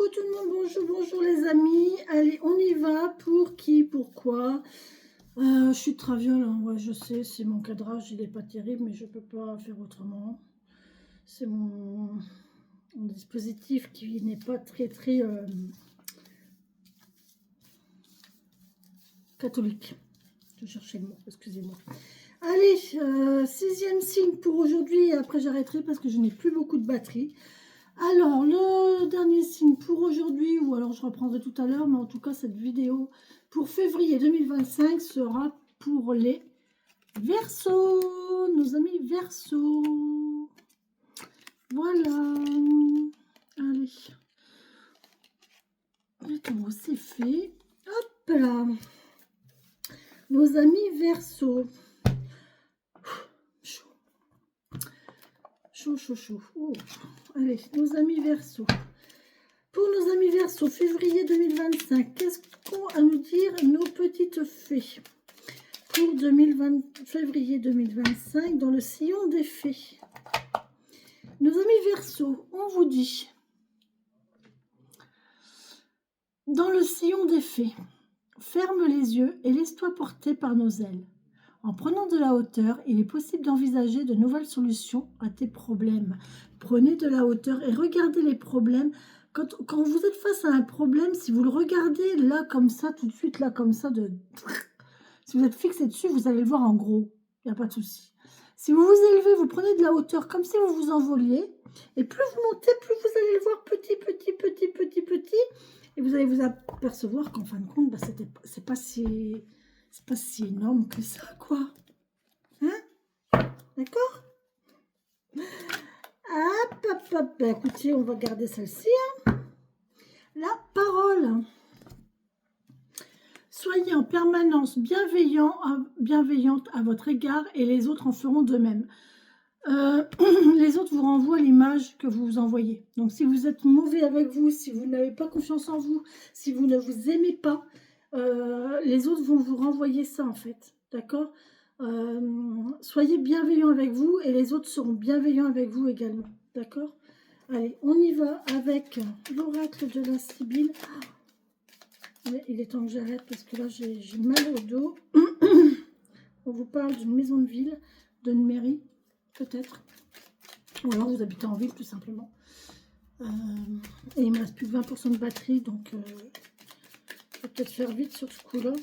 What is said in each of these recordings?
Coucou tout le monde, bonjour, bonjour les amis. Allez, on y va. Pour qui, pourquoi je suis traviole, hein. Ouais, je sais, c'est mon cadrage, il n'est pas terrible, mais je peux pas faire autrement. C'est mon dispositif qui n'est pas très catholique. Je cherchais le mot, excusez-moi. Allez, sixième signe pour aujourd'hui, et après j'arrêterai parce que je n'ai plus beaucoup de batterie. Alors, le dernier signe pour aujourd'hui, ou alors je reprendrai tout à l'heure, mais en tout cas, cette vidéo pour février 2025 sera pour les Verseaux, nos amis Verseaux. Voilà. Allez. Attends, c'est fait. Hop là. Nos amis Verseaux. Chaud. Chaud, chaud, chaud. Oh. Allez, nos amis Verseaux. Pour nos amis Verseaux, février 2025, qu'est-ce qu'ont à nous dire nos petites fées pour février 2025 dans le sillon des fées? Nos amis Verseaux, on vous dit, dans le sillon des fées, ferme les yeux et laisse-toi porter par nos ailes. En prenant de la hauteur, il est possible d'envisager de nouvelles solutions à tes problèmes. Prenez de la hauteur et regardez les problèmes. Quand vous êtes face à un problème, si vous le regardez là comme ça, tout de suite là comme ça, si vous êtes fixé dessus, vous allez le voir en gros. Il n'y a pas de souci. Si vous vous élevez, vous prenez de la hauteur comme si vous vous envoliez. Et plus vous montez, plus vous allez le voir petit, petit, petit, petit, petit. Et vous allez vous apercevoir qu'en fin de compte, bah, c'est pas si énorme que ça, quoi. Hein? D'accord? Hop, hop, hop. Bah, écoutez, on va garder celle-ci. Hein. La parole. Soyez en permanence bienveillante à votre égard et les autres en feront de même. Les autres vous renvoient l'image que vous envoyez. Donc, si vous êtes mauvais avec vous, si vous n'avez pas confiance en vous, si vous ne vous aimez pas, les autres vont vous renvoyer ça, en fait. D'accord? Soyez bienveillants avec vous et les autres seront bienveillants avec vous également. D'accord? Allez, on y va avec l'oracle de la Sibylle. Mais il est temps que j'arrête parce que là, j'ai mal au dos. On vous parle d'une maison de ville, d'une mairie, peut-être. Ou alors vous habitez en ville, tout simplement. Et il me reste plus que 20% de batterie, donc je vais peut-être faire vite sur ce coup-là.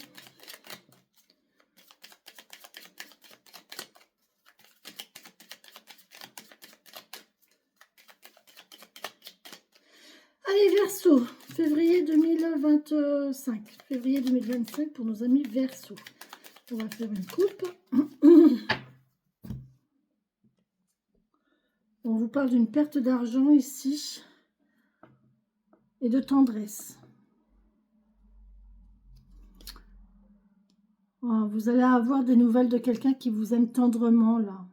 Allez, Verseau, février 2025. Février 2025 pour nos amis Verseau. On va faire une coupe. On vous parle d'une perte d'argent ici et de tendresse. Oh, vous allez avoir des nouvelles de quelqu'un qui vous aime tendrement là.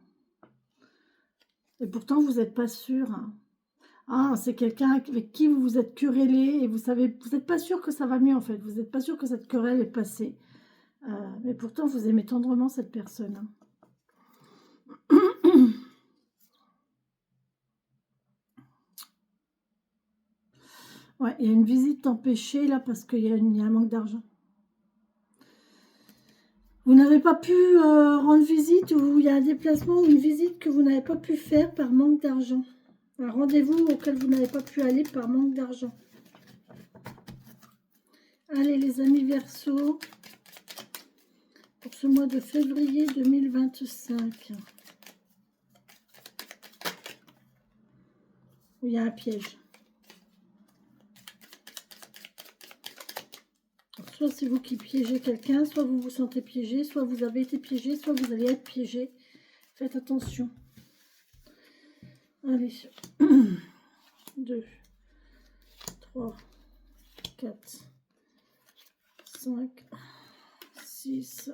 Et pourtant, vous n'êtes pas sûr. Hein. Ah, c'est quelqu'un avec qui vous vous êtes querellé et vous n'êtes pas sûr que ça va mieux en fait. Vous n'êtes pas sûr que cette querelle est passée. Mais pourtant, vous aimez tendrement cette personne. Hein. Ouais, il y a une visite empêchée là parce qu'il y a un manque d'argent. Vous n'avez pas pu rendre visite ou il y a un déplacement ou une visite que vous n'avez pas pu faire par manque d'argent. Un rendez-vous auquel vous n'avez pas pu aller par manque d'argent. Allez les amis Verseaux, pour ce mois de février 2025. Où il y a un piège. Soit c'est vous qui piégez quelqu'un, soit vous vous sentez piégé, soit vous avez été piégé, soit vous allez être piégé. Faites attention. Allez. 2, 3, 4, 5, 6,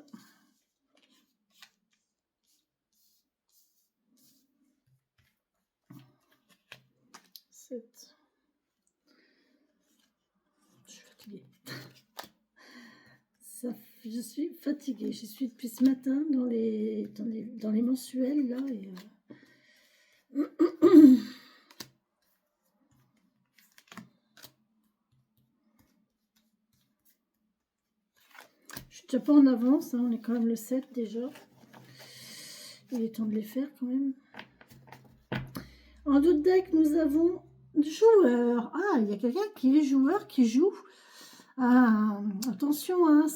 7. Je suis fatiguée. Je suis fatiguée. Je suis depuis ce matin dans les mensuels là et suis déjà pas en avance, hein, on est quand même le 7 déjà. Il est temps de les faire quand même. En d'autres decks, nous avons joueur. Ah, il y a quelqu'un qui est joueur, qui joue. Ah, attention, hein,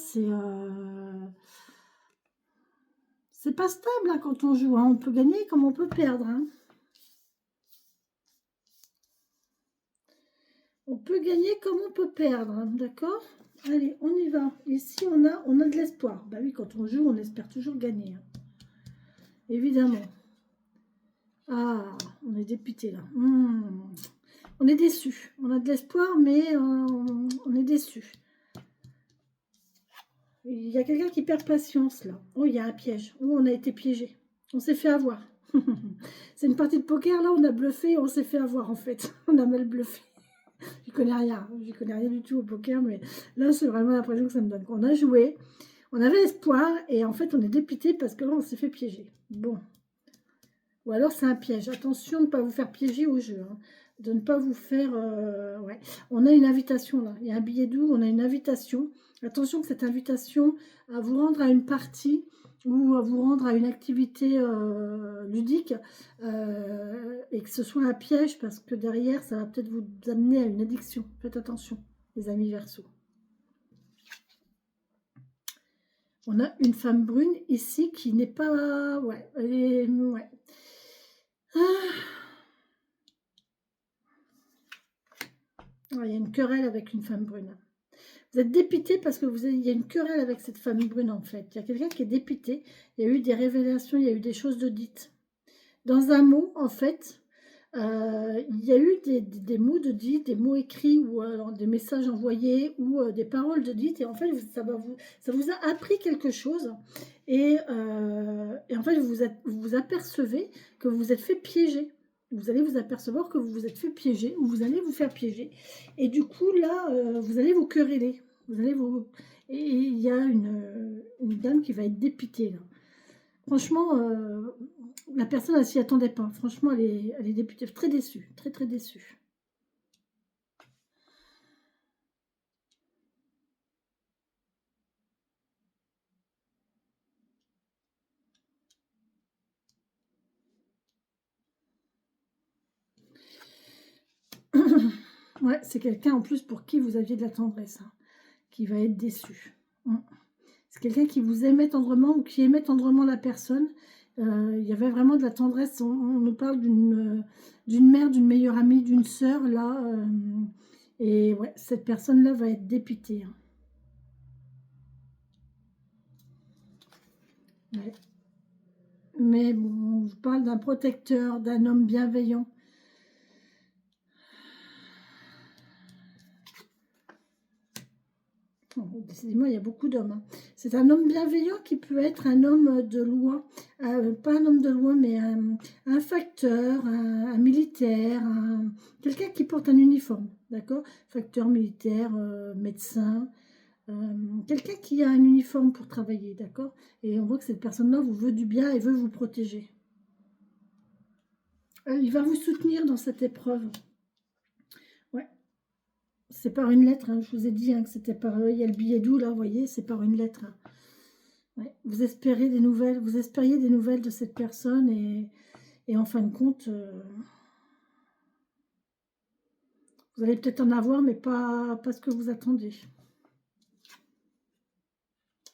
c'est pas stable hein, quand on joue. Hein. On peut gagner comme on peut perdre. Hein. On peut gagner comme on peut perdre. Hein, d'accord? Allez, on y va. Ici, on a de l'espoir. Bah oui, quand on joue, on espère toujours gagner. Hein. Évidemment. Ah, on est dépité là. On est déçu. On a de l'espoir, mais on est déçu. Il y a quelqu'un qui perd patience là. Oh, il y a un piège. Oh, on a été piégé. On s'est fait avoir. C'est une partie de poker là, on a bluffé, on s'est fait avoir en fait. On a mal bluffé. Je connais rien. Je connais rien du tout au poker, mais là, c'est vraiment l'impression que ça me donne. On a joué, on avait espoir et en fait, on est dépité parce que là, on s'est fait piéger. Bon. Ou alors c'est un piège. Attention de ne pas vous faire piéger au jeu. Hein. De ne pas vous faire... ouais. On a une invitation là. Il y a un billet doux, on a une invitation. Attention que cette invitation à vous rendre à une partie ou à vous rendre à une activité ludique et que ce soit un piège parce que derrière, ça va peut-être vous amener à une addiction. Faites attention, les amis Verseaux. On a une femme brune ici qui n'est pas... Ouais, elle est... Ouais. Ah. Il y a une querelle avec une femme brune. Vous êtes dépité parce que il y a une querelle avec cette femme brune en fait. Il y a quelqu'un qui est dépité. Il y a eu des révélations, il y a eu des choses de dites. Dans un mot, en fait, il y a eu des mots de dites, des mots écrits ou des messages envoyés ou des paroles de dites. Et en fait, ça vous a appris quelque chose. Et en fait, vous vous apercevez que vous vous êtes fait piéger. Vous allez vous apercevoir que vous vous êtes fait piéger ou vous allez vous faire piéger. Et du coup, là, vous allez vous quereller. Et il y a une dame qui va être dépitée. Là. Franchement, la personne, elle s'y attendait pas. Franchement, elle est dépitée. Très déçue. Très, très déçue. Ouais, c'est quelqu'un en plus pour qui vous aviez de la tendresse, hein, qui va être déçu. C'est quelqu'un qui vous aimait tendrement ou qui aimait tendrement la personne. Il y avait vraiment de la tendresse. On nous parle d'une mère, d'une meilleure amie, d'une sœur, là. Et ouais, cette personne-là va être dépitée. Hein. Ouais. Mais bon, on vous parle d'un protecteur, d'un homme bienveillant. Oh, décidément, il y a beaucoup d'hommes. Hein. C'est un homme bienveillant qui peut être un homme de loi. Pas un homme de loi, mais un facteur, un militaire, quelqu'un qui porte un uniforme. D'accord? Facteur militaire, médecin. Quelqu'un qui a un uniforme pour travailler. D'accord? Et on voit que cette personne-là vous veut du bien et veut vous protéger. Il va vous soutenir dans cette épreuve. Ouais. C'est par une lettre, hein. Je vous ai dit hein, que c'était par... Il y a le billet doux, là, vous voyez, c'est par une lettre. Hein. Ouais. Vous espérez des nouvelles, vous espériez des nouvelles de cette personne et en fin de compte, vous allez peut-être en avoir, mais pas ce que vous attendez.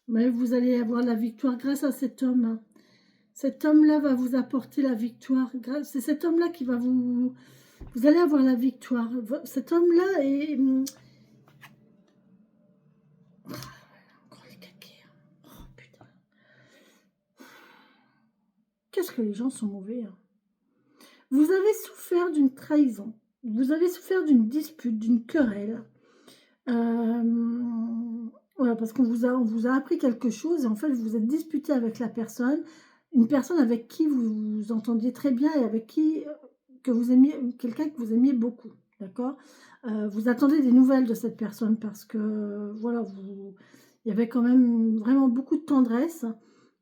Mais vous allez avoir la victoire grâce à cet homme. Hein. Cet homme-là va vous apporter la victoire. C'est cet homme-là qui va vous... Vous allez avoir la victoire. Cet homme-là est... Encore les caquets. Oh putain. Qu'est-ce que les gens sont mauvais. Hein. Vous avez souffert d'une trahison. Vous avez souffert d'une dispute, d'une querelle. Voilà, parce qu'on on vous a appris quelque chose et en fait, vous vous êtes disputé avec la personne. Une personne avec qui vous vous entendiez très bien et avec qui... que vous aimiez, quelqu'un que vous aimiez beaucoup, d'accord. Vous attendez des nouvelles de cette personne parce que, voilà, il y avait quand même vraiment beaucoup de tendresse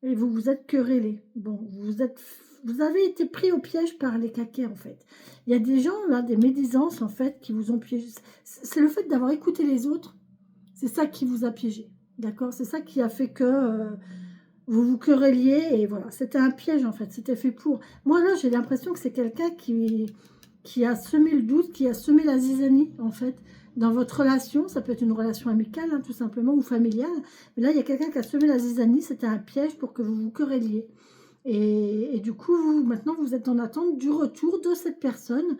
et vous vous êtes querellé. Bon, vous avez été pris au piège par les caquets, en fait. Il y a des gens, là, des médisances, en fait, qui vous ont piégé. C'est le fait d'avoir écouté les autres, c'est ça qui vous a piégé. D'accord? C'est ça qui a fait que vous vous querelliez et voilà. C'était un piège en fait, c'était fait pour. Moi là, j'ai l'impression que c'est quelqu'un qui a semé le doute, qui a semé la zizanie en fait dans votre relation. Ça peut être une relation amicale hein, tout simplement ou familiale. Mais là, il y a quelqu'un qui a semé la zizanie, c'était un piège pour que vous vous querelliez. Et du coup, maintenant, vous êtes en attente du retour de cette personne,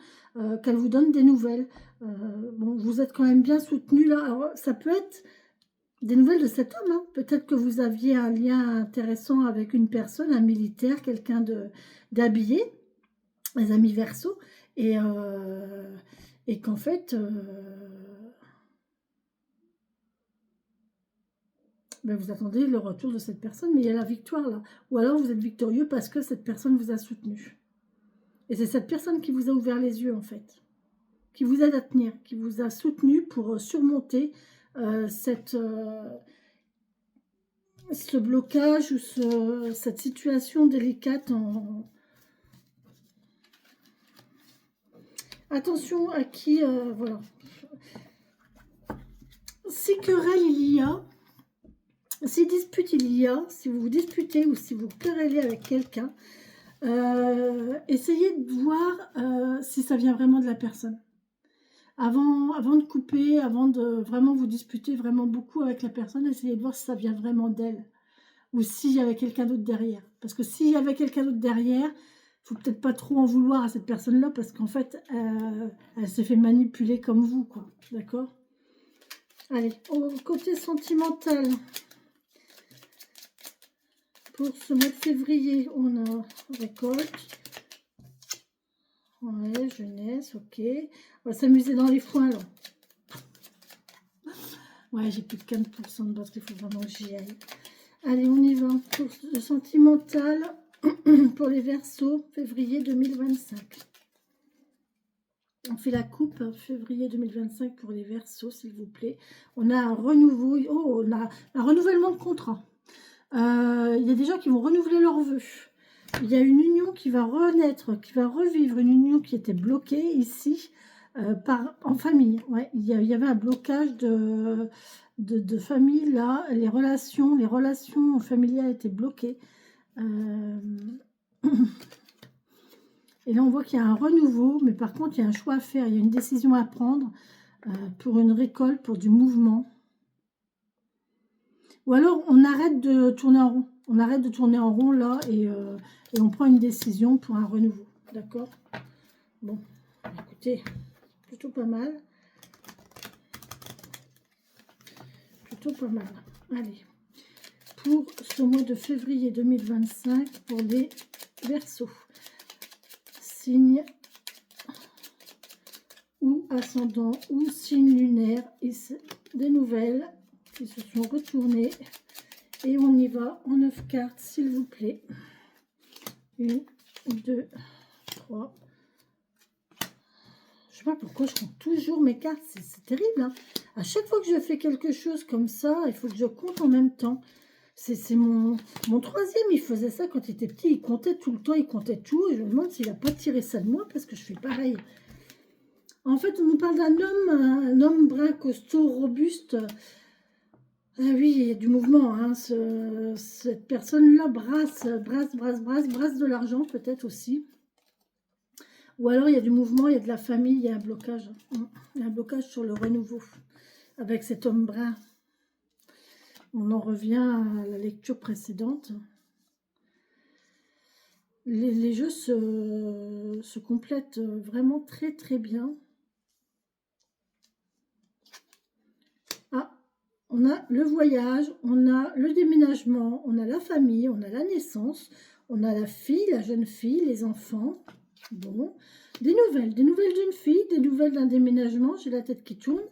qu'elle vous donne des nouvelles. Bon, vous êtes quand même bien soutenu là. Alors, ça peut être des nouvelles de cet homme. Hein. Peut-être que vous aviez un lien intéressant avec une personne, un militaire, quelqu'un d'habillé, les amis Verseau, et qu'en fait, ben vous attendez le retour de cette personne, mais il y a la victoire là. Ou alors vous êtes victorieux parce que cette personne vous a soutenu. Et c'est cette personne qui vous a ouvert les yeux en fait, qui vous aide à tenir, qui vous a soutenu pour surmonter ce blocage ou cette situation délicate. Attention à qui, voilà. Si querelle il y a, si dispute il y a, si vous vous disputez ou si vous querellez avec quelqu'un, essayez de voir si ça vient vraiment de la personne. Avant de couper, avant de vraiment vous disputer vraiment beaucoup avec la personne, essayez de voir si ça vient vraiment d'elle. Ou s'il y avait quelqu'un d'autre derrière. Parce que s'il y avait quelqu'un d'autre derrière, il faut peut-être pas trop en vouloir à cette personne-là, parce qu'en fait, elle s'est fait manipuler comme vous, quoi. D'accord? Allez, au côté sentimental, pour ce mois de février, on a récolte. Ouais, jeunesse, ok. On va s'amuser dans les foins, là. Ouais, j'ai plus de 15% de batterie, il faut vraiment que j'y aille. Allez, on y va. Pour le sentimental, pour les Verseaux, février 2025. On fait la coupe, février 2025 pour les Verseaux, s'il vous plaît. On a un renouveau, on a un renouvellement de contrat. Il y a des gens qui vont renouveler leurs vœux. Il y a une union qui va renaître, qui va revivre, une union qui était bloquée ici en famille. Ouais, il y avait un blocage de famille là. Les relations familiales étaient bloquées. Et là, on voit qu'il y a un renouveau, mais par contre, il y a un choix à faire. Il y a une décision à prendre pour une récolte, pour du mouvement. Ou alors, on arrête de tourner en rond. On arrête de tourner en rond, là, et on prend une décision pour un renouveau. D'accord? Bon, écoutez, plutôt pas mal. Plutôt pas mal. Allez. Pour ce mois de février 2025, pour les Verseaux. Signe ou ascendant ou signe lunaire, et des nouvelles qui se sont retournées, et on y va en 9 cartes s'il vous plaît. 1, 2, 3. Je sais pas pourquoi je compte toujours mes cartes, c'est terrible hein. À chaque fois que je fais quelque chose comme ça, il faut que je compte en même temps. C'est mon troisième, il faisait ça quand il était petit, il comptait tout le temps, il comptait tout, et je me demande s'il n'a pas tiré ça de moi, parce que je fais pareil. En fait, on nous parle un homme brun, costaud, robuste. Ah oui, il y a du mouvement. Hein. Cette personne-là brasse de l'argent peut-être aussi. Ou alors il y a du mouvement, il y a de la famille, il y a un blocage. Il y a un blocage sur le renouveau avec cet homme brun. On en revient à la lecture précédente. Les jeux se complètent vraiment très très bien. Ah, on a le voyage, on a le déménagement, on a la famille, on a la naissance, on a la fille, la jeune fille, les enfants. Bon, des nouvelles d'une fille, des nouvelles d'un déménagement, j'ai la tête qui tourne.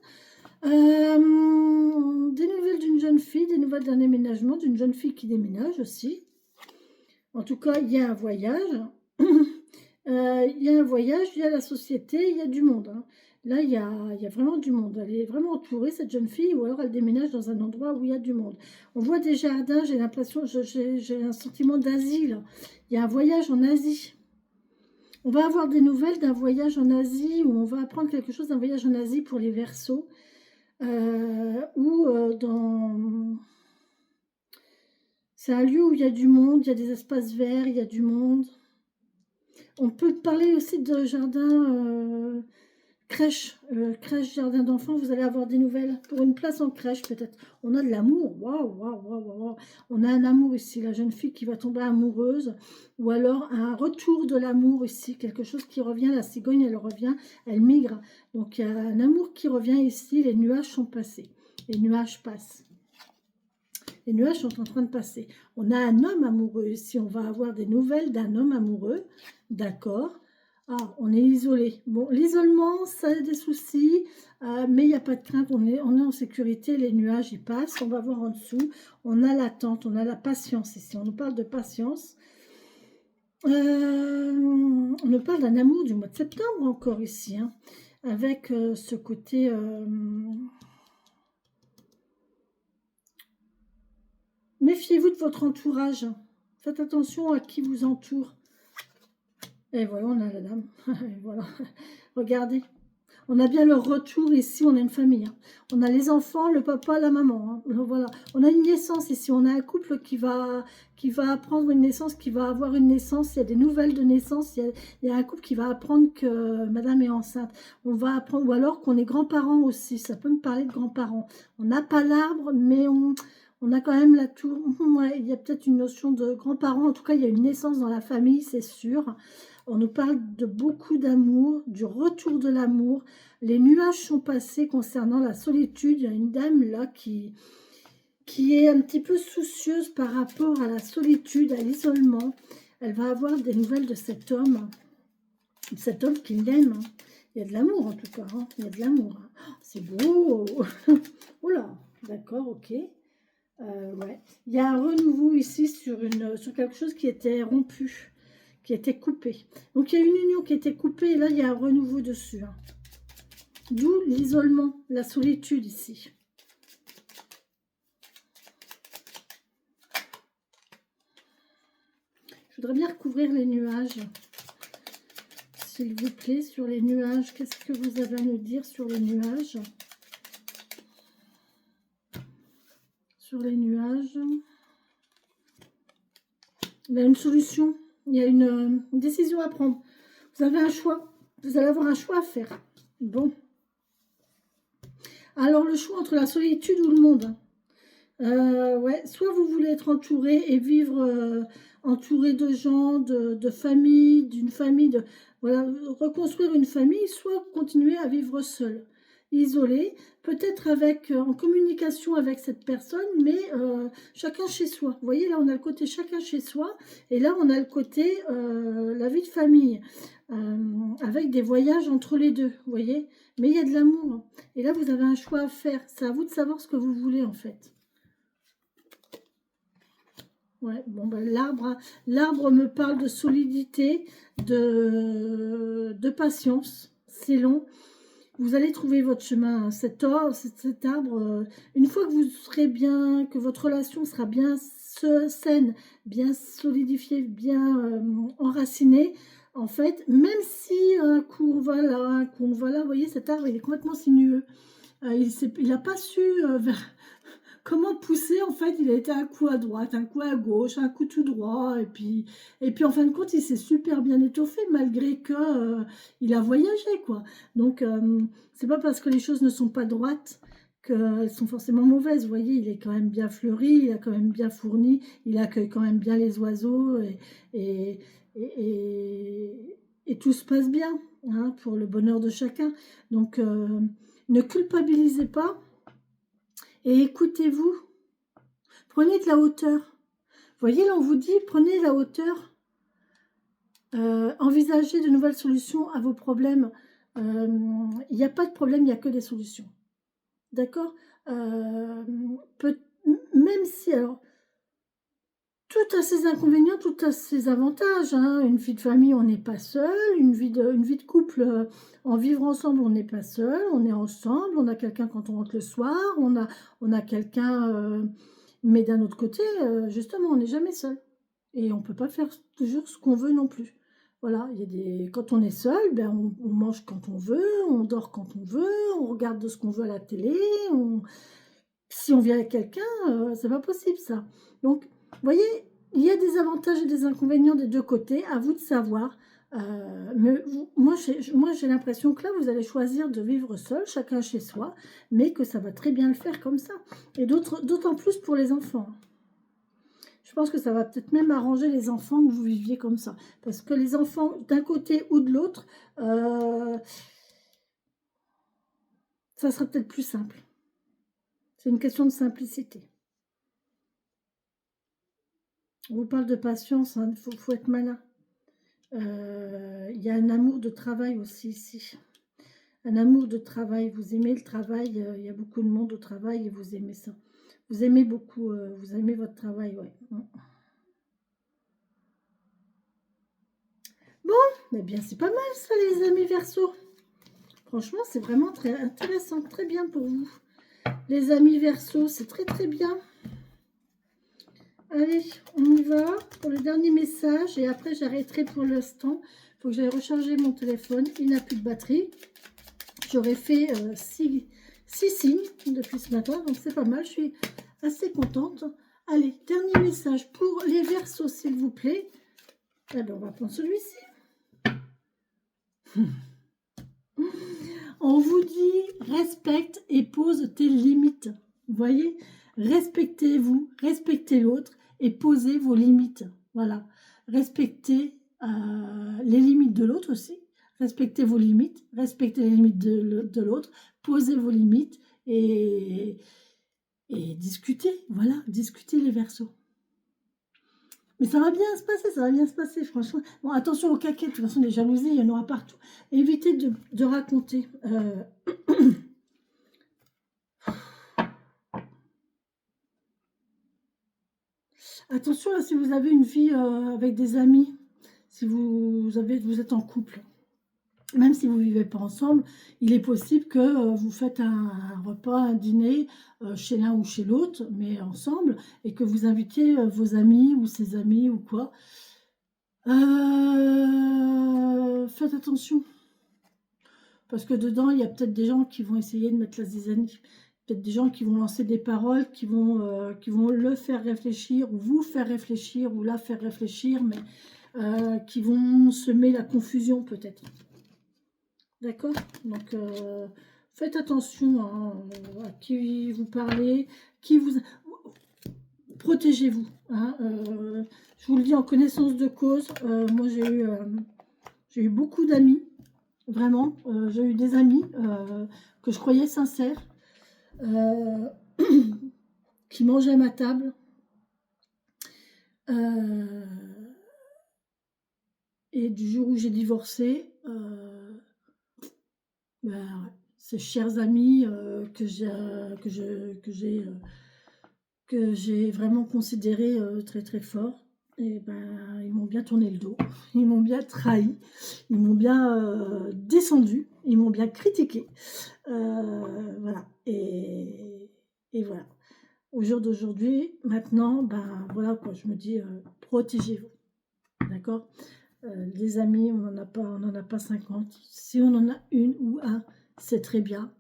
Des nouvelles d'une jeune fille, des nouvelles d'un déménagement, d'une jeune fille qui déménage aussi. En tout cas, il y a un voyage. Il y a un voyage, il y a la société, il y a du monde. Hein. Là, il y a vraiment du monde. Elle est vraiment entourée, cette jeune fille, ou alors elle déménage dans un endroit où il y a du monde. On voit des jardins, j'ai l'impression, j'ai un sentiment d'Asie. Il y a un voyage en Asie. On va avoir des nouvelles d'un voyage en Asie, ou on va apprendre quelque chose d'un voyage en Asie pour les Verseaux. ou dans... C'est un lieu où il y a du monde, il y a des espaces verts, il y a du monde. On peut parler aussi de jardin crèche, crèche, jardin d'enfants, vous allez avoir des nouvelles. Pour une place en crèche, peut-être. On a de l'amour. Waouh, waouh, waouh, waouh. On a un amour ici. La jeune fille qui va tomber amoureuse. Ou alors un retour de l'amour ici. Quelque chose qui revient. La cigogne, elle revient. Elle migre. Donc, il y a un amour qui revient ici. Les nuages sont passés. Les nuages passent. Les nuages sont en train de passer. On a un homme amoureux ici. On va avoir des nouvelles d'un homme amoureux. D'accord. Ah, on est isolé. Bon, l'isolement, ça a des soucis, mais il n'y a pas de crainte. On est en sécurité. Les nuages, ils passent. On va voir en dessous. On a l'attente, on a la patience ici. On nous parle de patience. On nous parle d'un amour du mois de septembre encore ici, hein, avec ce côté... Méfiez-vous de votre entourage. Faites attention à qui vous entoure. Et voilà, on a la dame. Voilà. Regardez. On a bien le retour ici. On a une famille. Hein. On a les enfants, le papa, la maman. Hein. Voilà. On a une naissance ici. On a un couple qui va apprendre une naissance, qui va avoir une naissance. Il y a des nouvelles de naissance. Il y a un couple qui va apprendre que madame est enceinte. On va apprendre, ou alors qu'on est grands-parents aussi. Ça peut me parler de grands-parents. On n'a pas l'arbre, mais on a quand même la tour. Ouais, il y a peut-être une notion de grands-parents. En tout cas, il y a une naissance dans la famille, c'est sûr. On nous parle de beaucoup d'amour, du retour de l'amour. Les nuages sont passés concernant la solitude. Il y a une dame là qui est un petit peu soucieuse par rapport à la solitude, à l'isolement. Elle va avoir des nouvelles de cet homme qui l'aime. Hein. Il y a de l'amour en tout cas. Hein. Il y a de l'amour. Hein. Oh, c'est beau. Oh là, d'accord, ok. Ouais. Il y a un renouveau ici sur quelque chose qui était rompu, qui était coupé. Donc il y a une union qui était coupée et là il y a un renouveau dessus. Hein. D'où l'isolement, la solitude ici. Je voudrais bien recouvrir les nuages. S'il vous plaît, sur les nuages, qu'est-ce que vous avez à nous dire sur les nuages? Sur les nuages. Il y a une solution, il y a une décision à prendre. Vous avez un choix, vous allez avoir un choix à faire. Bon. Alors, le choix entre la solitude ou le monde. Ouais, soit vous voulez être entouré et vivre entouré de gens, de famille, d'une famille, voilà, reconstruire une famille, soit continuer à vivre seul, isolé, peut-être avec en communication avec cette personne, mais chacun chez soi. Vous voyez, là, on a le côté chacun chez soi, et là, on a le côté la vie de famille, avec des voyages entre les deux, vous voyez. Mais il y a de l'amour. Et là, vous avez un choix à faire. C'est à vous de savoir ce que vous voulez, en fait. Ouais, bon, ben, l'arbre me parle de solidité, de patience. C'est long. Vous allez trouver votre chemin. Cet arbre, une fois que vous serez bien, que votre relation sera bien saine, bien solidifiée, bien enracinée, en fait, même si un coup on va là, un coup on va là, vous voyez, cet arbre, il est complètement sinueux. Il n'a pas su comment pousser, en fait, il a été un coup à droite, un coup à gauche, un coup tout droit, et puis en fin de compte, il s'est super bien étoffé, malgré que il a voyagé, quoi. Donc, c'est pas parce que les choses ne sont pas droites qu'elles sont forcément mauvaises, vous voyez, il est quand même bien fleuri, il a quand même bien fourni, il accueille quand même bien les oiseaux, et, et tout se passe bien, hein, pour le bonheur de chacun. Donc, ne culpabilisez pas, et écoutez-vous. Prenez de la hauteur. Vous voyez, là, on vous dit, prenez la hauteur. Envisagez de nouvelles solutions à vos problèmes. Il n'y a pas de problème, il n'y a que des solutions. D'accord. Même si, alors, tout a ses inconvénients, tout a ses avantages. Hein. Une vie de famille, on n'est pas seul. Une vie de couple, en vivre ensemble, on n'est pas seul. On est ensemble. On a quelqu'un quand on rentre le soir. On a quelqu'un... mais d'un autre côté, justement, on n'est jamais seul. Et on ne peut pas faire toujours ce qu'on veut non plus. Voilà, il y a des... quand on est seul, ben on mange quand on veut, on dort quand on veut, on regarde de ce qu'on veut à la télé. Si on vit avec quelqu'un, c'est pas possible ça. Donc, vous voyez, il y a des avantages et des inconvénients des deux côtés, à vous de savoir. Moi, j'ai l'impression que là, vous allez choisir de vivre seul, chacun chez soi, mais que ça va très bien le faire comme ça. Et d'autant plus pour les enfants. Je pense que ça va peut-être même arranger les enfants que vous viviez comme ça. Parce que les enfants, d'un côté ou de l'autre, ça sera peut-être plus simple. C'est une question de simplicité. On vous parle de patience, il faut être malin. Il y a un amour de travail aussi ici. Un amour de travail. Vous aimez le travail. Il y a beaucoup de monde au travail et vous aimez ça. Vous aimez beaucoup. Vous aimez votre travail, ouais. Bon, eh bien c'est pas mal ça les amis Verseau. Franchement, c'est vraiment très intéressant. Très bien pour vous. Les amis Verseau, c'est très très bien. Allez, on y va pour le dernier message et après j'arrêterai pour l'instant. Il faut que j'aille recharger mon téléphone. Il n'a plus de batterie. J'aurais fait 6 signes depuis ce matin, donc c'est pas mal. Je suis assez contente. Allez, dernier message pour les Verseaux, s'il vous plaît. Eh bien, on va prendre celui-ci. On vous dit respecte et pose tes limites. Vous voyez, respectez-vous, respectez l'autre et posez vos limites. Voilà, respectez les limites de l'autre aussi. Respectez vos limites, respectez les limites de l'autre, posez vos limites et discutez. Voilà, discutez les Verseaux. Mais ça va bien se passer, ça va bien se passer, franchement. Bon, attention aux caquettes, de toute façon, les jalousies, il y en aura partout. Évitez de raconter. Attention, là, si vous avez une vie avec des amis, si vous êtes en couple, même si vous ne vivez pas ensemble, il est possible que vous faites un repas, un dîner chez l'un ou chez l'autre, mais ensemble, et que vous invitiez vos amis ou ses amis ou quoi. Faites attention. Parce que dedans, il y a peut-être des gens qui vont essayer de mettre la zizanie. Peut-être des gens qui vont lancer des paroles, qui vont le faire réfléchir, ou vous faire réfléchir, ou la faire réfléchir, mais qui vont semer la confusion peut-être. D'accord? Donc, faites attention à qui vous parlez, qui vous... Protégez-vous. Hein, je vous le dis en connaissance de cause. Moi, j'ai eu beaucoup d'amis. Vraiment, j'ai eu des amis que je croyais sincères, qui mangeaient à ma table. Et du jour où j'ai divorcé, ces chers amis que j'ai vraiment considérés très très fort, et ben, ils m'ont bien tourné le dos, ils m'ont bien trahi, ils m'ont bien descendu, ils m'ont bien critiqué. Voilà. Et voilà. Au jour d'aujourd'hui, maintenant, ben voilà quoi, je me dis, protégez-vous. D'accord? Les amis, on n'en a pas 50. Si on en a une ou un, c'est très bien.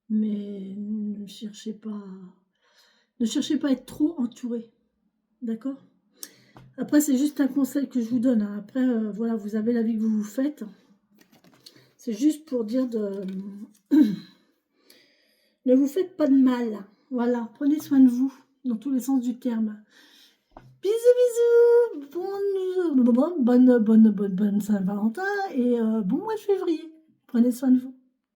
Mais ne cherchez pas à être trop entouré. D'accord? Après, c'est juste un conseil que je vous donne. Hein. Après, voilà, vous avez la vie que vous vous faites. C'est juste pour dire de... ne vous faites pas de mal. Voilà, prenez soin de vous, dans tous les sens du terme. Bisous, bisous. Bonne Saint-Valentin et bon mois de février. Prenez soin de vous.